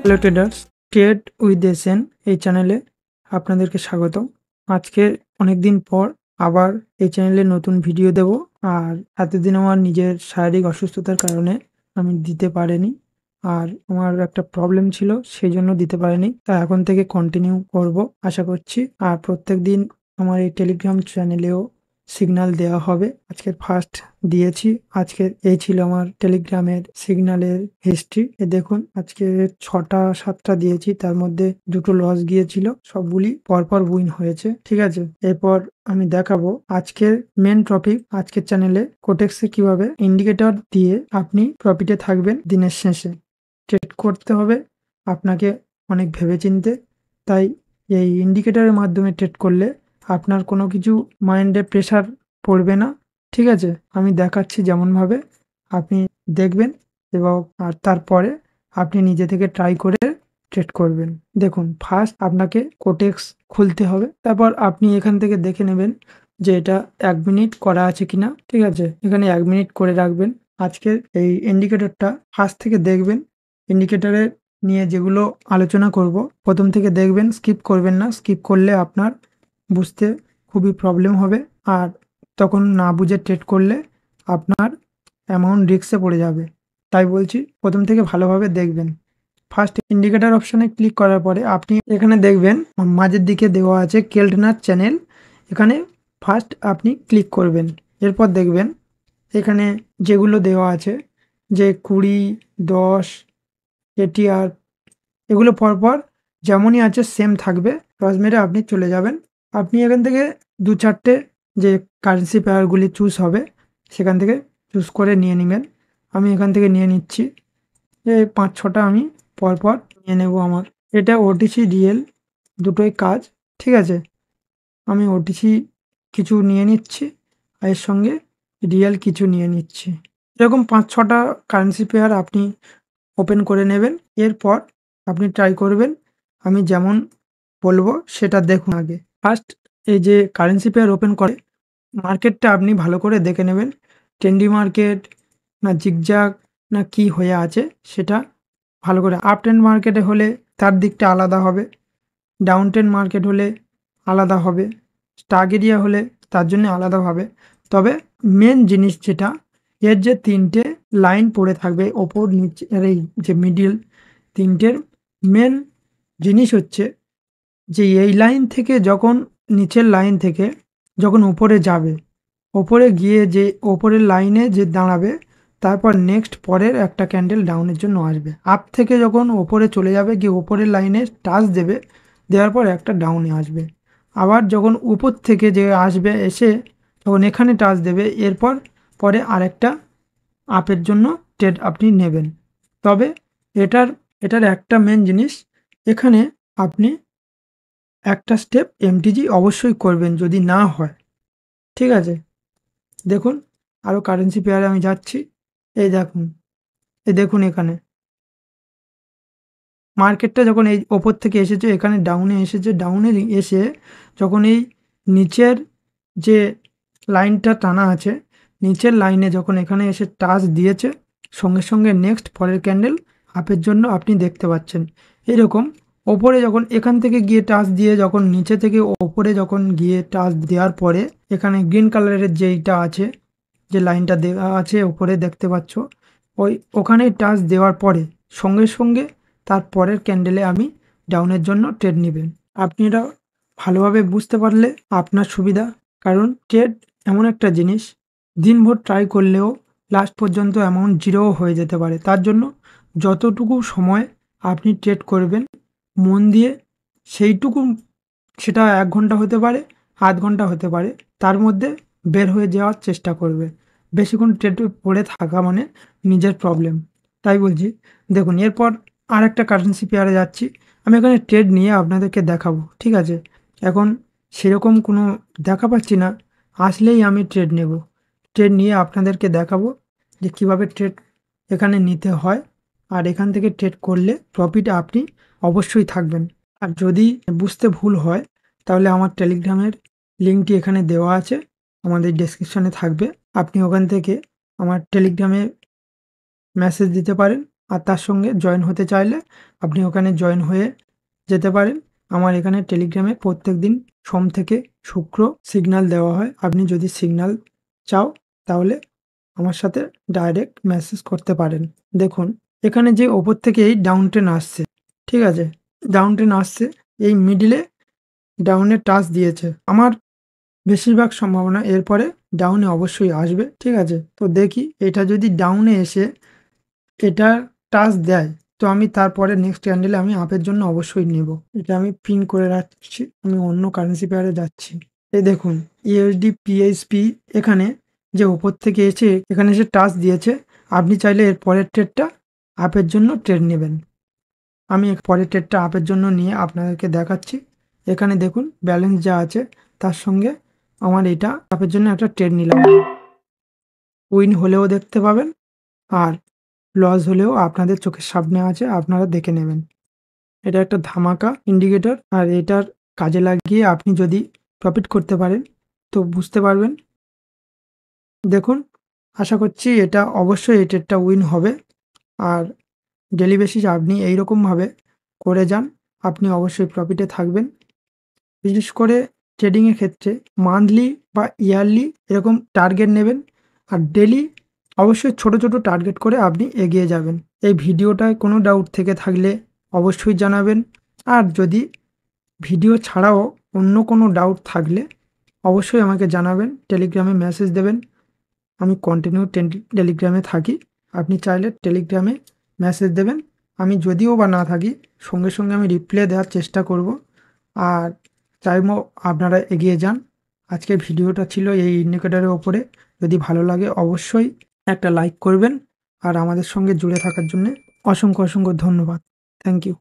Hello traders, trade with SN এই চ্যানেলে আপনাদেরকে স্বাগত। আজকে অনেকদিন পর আবার এই চ্যানেলে নতুন ভিডিও দেব। আর এতদিন আমার নিজের শারীরিক অসুস্থতার কারণে আমি দিতে পারিনি। আর আমার একটা প্রবলেম ছিল, সেই জন্য দিতে পারিনি। তা এখন থেকে কন্টিনিউ করব আশা করছি। আর প্রত্যেকদিন আমার এই টেলিগ্রাম চ্যানেলেও সিগন্যাল দেওয়া হবে। আজকের ফার্স্ট দিয়েছি। আজকের এই ছিল আমার টেলিগ্রামের সিগন্যালের হিস্ট্রি। দেখুন আজকে ৬টা ৭টা দিয়েছি, তার মধ্যে ২টো লস গিয়েছিল, সবগুলি পরপর উইন হয়েছে। ঠিক আছে, এরপর আমি দেখাবো আজকের মেন টপিক। আজকের চ্যানেলে কোটেক্সে কিভাবে ইন্ডিকেটর দিয়ে আপনি প্রফিটে থাকবেন দিনের শেষে। ট্রেড করতে হবে আপনাকে অনেক ভেবেচিন্তে। তাই এই ইন্ডিকেটরের মাধ্যমে ট্রেড করলে আপনার কোনো কিছু মাইন্ডে প্রেশার পড়বে না। ঠিক আছে, আমি দেখাচ্ছি যেমনভাবে আপনি দেখবেন এবং তারপরে আপনি নিজে থেকে ট্রাই করে ট্রেড করবেন। দেখুন, ফার্স্ট আপনাকে কোটেক্স খুলতে হবে। তারপর আপনি এখান থেকে দেখে নেবেন যে এটা ১ মিনিট করা আছে কিনা। ঠিক আছে, এখানে ১ মিনিট করে রাখবেন। আজকের এই ইন্ডিকেটরটা ফার্স্ট থেকে দেখবেন। ইন্ডিকেটরের নিয়ে যেগুলো আলোচনা করব প্রথম থেকে দেখবেন, স্কিপ করবেন না। স্কিপ করলে আপনার বুঝতে খুবই প্রবলেম হবে, আর তখন না বুঝে ট্রেড করলে আপনার অ্যামাউন্ট রিস্কে পড়ে যাবে। তাই বলছি প্রথম থেকে ভালোভাবে দেখবেন। ফার্স্ট ইন্ডিকেটর অপশানে ক্লিক করার পরে আপনি এখানে দেখবেন মাঝের দিকে দেওয়া আছে কেল্টনার চ্যানেল। এখানে ফার্স্ট আপনি ক্লিক করবেন। এরপর দেখবেন এখানে যেগুলো দেওয়া আছে যে ২০, ১০, এটিআর, এগুলো পরপর যেমনই আছে সেম থাকবে। ক্রস মেরে আপনি চলে যাবেন। আপনি এখান থেকে ২-৪টে যে কারেন্সি পেয়ারগুলি চুজ হবে সেখান থেকে চুজ করে নিয়ে নেবেন। আমি এখান থেকে নিয়ে নিচ্ছি, এই ৫-৬টা আমি পরপর নিয়ে নেব। আমার এটা ওটিসি রিয়েল দুটোই কাজ। ঠিক আছে, আমি ওটিসি কিছু নিয়ে নিচ্ছি আর এর সঙ্গে রিয়েল কিছু নিয়ে নিচ্ছি। এরকম ৫-৬টা কারেন্সি পেয়ার আপনি ওপেন করে নেবেন। এরপর আপনি ট্রাই করবেন আমি যেমন বলবো সেটা দেখুন। আগে ফার্স্ট এই যে কারেন্সি পেয়ার ওপেন করে মার্কেটটা আপনি ভালো করে দেখে নেবেন। ট্রেন্ডি মার্কেট না জিগজ্যাগ না কি হয়ে আছে সেটা ভালো করে। আপ ট্রেন্ড মার্কেটে হলে তার দিকটা আলাদা হবে, ডাউন ট্রেন্ড মার্কেট হলে আলাদা হবে, স্টাগ এরিয়া হলে তার জন্য আলাদা হবে। তবে মেন জিনিস যেটা, এর যে ৩টে লাইন পড়ে থাকবে ওপর নিচে, আর এই যে মিডিল তিনটের মেন জিনিস হচ্ছে যে এই লাইন থেকে যখন নিচের লাইন থেকে যখন উপরে যাবে, ওপরে গিয়ে যে ওপরের লাইনে যে দাঁড়াবে, তারপর নেক্সট পরের একটা ক্যান্ডেল ডাউনের জন্য আসবে। আপ থেকে যখন ওপরে চলে যাবে, গিয়ে ওপরের লাইনে টাচ দেবে, দেওয়ার পর একটা ডাউনে আসবে। আবার যখন উপর থেকে যে আসবে, এসে যখন এখানে টাচ দেবে, এরপর পরে আরেকটা আপের জন্য ট্রেড আপনি নেবেন। তবে এটার একটা মেন জিনিস, এখানে আপনি একটা স্টেপ এমটিজি অবশ্যই করবেন যদি না হয়। ঠিক আছে, দেখুন আরও কারেন্সি পেয়ারে আমি যাচ্ছি। এই দেখুন এখানে মার্কেটটা যখন এই ওপর থেকে এসেছে, এখানে ডাউনে এসেছে। ডাউনে এসে যখন এই নিচের যে লাইনটা টানা আছে, নিচের লাইনে যখন এখানে এসে টাচ দিয়েছে, সঙ্গে সঙ্গে নেক্সট পরের ক্যান্ডেল আপের জন্য আপনি দেখতে পাচ্ছেন। এরকম ওপরে যখন এখান থেকে গিয়ে টাচ দিয়ে যখন নিচে থেকে ওপরে যখন গিয়ে টাচ দেওয়ার পরে এখানে গ্রিন কালারের যেইটা আছে, যে লাইনটা দেওয়া আছে ওপরে দেখতে পাচ্ছ, ওখানে টাচ দেওয়ার পরে সঙ্গে সঙ্গে তার পরের ক্যান্ডেলে আমি ডাউনের জন্য ট্রেড নেবেন। আপনি এটা ভালোভাবে বুঝতে পারলে আপনার সুবিধা। কারণ ট্রেড এমন একটা জিনিস, দিনভর ট্রাই করলেও লাস্ট পর্যন্ত অ্যামাউন্ট জিরোও হয়ে যেতে পারে। তার জন্য যতটুকু সময় আপনি ট্রেড করবেন মন দিয়ে, সেইটুকু, সেটা ১ ঘন্টা হতে পারে, আধ ঘন্টা হতে পারে, তার মধ্যে বের হয়ে যাওয়ার চেষ্টা করবে। বেশিক্ষণ ট্রেডে পড়ে থাকা মানে নিজের প্রবলেম। তাই বলছি, দেখুন এরপর আরেকটা কারেন্সি পেয়ারে যাচ্ছি। আমি এখানে ট্রেড নিয়ে আপনাদেরকে দেখাবো। ঠিক আছে, এখন সেরকম কোনো দেখা পাচ্ছি না, আসলেই আমি ট্রেড নেব। ট্রেড নিয়ে আপনাদেরকে দেখাবো যে কীভাবে ট্রেড এখানে নিতে হয়, আর এখান থেকে ট্রেড করলে প্রফিটে আপনি অবশ্যই থাকবেন। আর যদি বুঝতে ভুল হয় তাহলে আমার টেলিগ্রামের লিঙ্কটি এখানে দেওয়া আছে, আমাদের ডেসক্রিপশনে থাকবে। আপনি ওখান থেকে আমার টেলিগ্রামে মেসেজ দিতে পারেন, আর তার সঙ্গে জয়েন হতে চাইলে আপনি ওখানে জয়েন হয়ে যেতে পারেন। আমার এখানে টেলিগ্রামে প্রত্যেকদিন সোম থেকে শুক্র সিগন্যাল দেওয়া হয়। আপনি যদি সিগন্যাল চাও তাহলে আমার সাথে ডাইরেক্ট মেসেজ করতে পারেন। দেখুন এখানে যে ওপর থেকে এই ডাউন ট্রেন আসছে, ঠিক আছে? ডাউন ট্রেন আসছে, এই মিডলে ডাউনের টাচ দিয়েছে। আমার বেশিরভাগ সম্ভাবনা এরপরে ডাউনে অবশ্যই আসবে, ঠিক আছে? তো দেখি এটা যদি ডাউনে এসে এটা টাচ দেয়, তো আমি তারপরে নেক্সট ক্যান্ডেলে আমি আপের জন্য অবশ্যই নেব। এটা আমি পিন করে রাখছি। আমি অন্য কারেন্সি পেয়ারে যাচ্ছি। এই দেখুন ইউএসডি পিএইচপি এখানে যে ওপর থেকে এসে এখানে এসে টাচ দিয়েছে। আপনি চাইলে এর পরের ট্রেডটা আপের জন্য ট্রেড নেবেন। আমি পরের ট্রেডটা আপের জন্য নিয়ে আপনাদেরকে দেখাচ্ছি। এখানে দেখুন ব্যালেন্স যা আছে তার সঙ্গে আমার এটা আপের জন্য একটা ট্রেড নিলাম। উইন হলেও দেখতে পাবেন আর লস হলেও আপনাদের চোখের সামনে আছে, আপনারা দেখে নেবেন। এটা একটা ধামাকা ইন্ডিকেটর আর এটার কাজে লাগিয়ে আপনি যদি প্রফিট করতে পারেন তো বুঝতে পারবেন। দেখুন আশা করছি এটা অবশ্যই এই ট্রেডটা উইন হবে। আর ডেইলি বেসিস আপনি এইরকমভাবে করে যান, আপনি অবশ্যই প্রফিটে থাকবেন। বিশেষ করে ট্রেডিংয়ের ক্ষেত্রে মান্থলি বা ইয়ারলি এরকম টার্গেট নেবেন আর ডেইলি অবশ্যই ছোট, ছোট টার্গেট করে আপনি এগিয়ে যাবেন। এই ভিডিওটায় কোনো ডাউট থেকে থাকলে অবশ্যই জানাবেন। আর যদি ভিডিও ছাড়াও অন্য কোনো ডাউট থাকলে অবশ্যই আমাকে জানাবেন, টেলিগ্রামে মেসেজ দেবেন। আমি কন্টিনিউ টেলিগ্রামে থাকি। আপনি চাইলে টেলিগ্রামে মেসেজ দেবেন। আমি যদিও বা না থাকি সঙ্গে, সঙ্গে আমি রিপ্লাই দেওয়ার চেষ্টা করব। আর চাইবো আপনারা এগিয়ে যান। আজকের ভিডিওটা ছিল এই ইন্ডিকেটরের ওপরে। যদি ভালো লাগে অবশ্যই একটা লাইক করবেন। আর আমাদের সঙ্গে জুড়ে থাকার জন্যে অসংখ্য, অসংখ্য ধন্যবাদ। Thank you.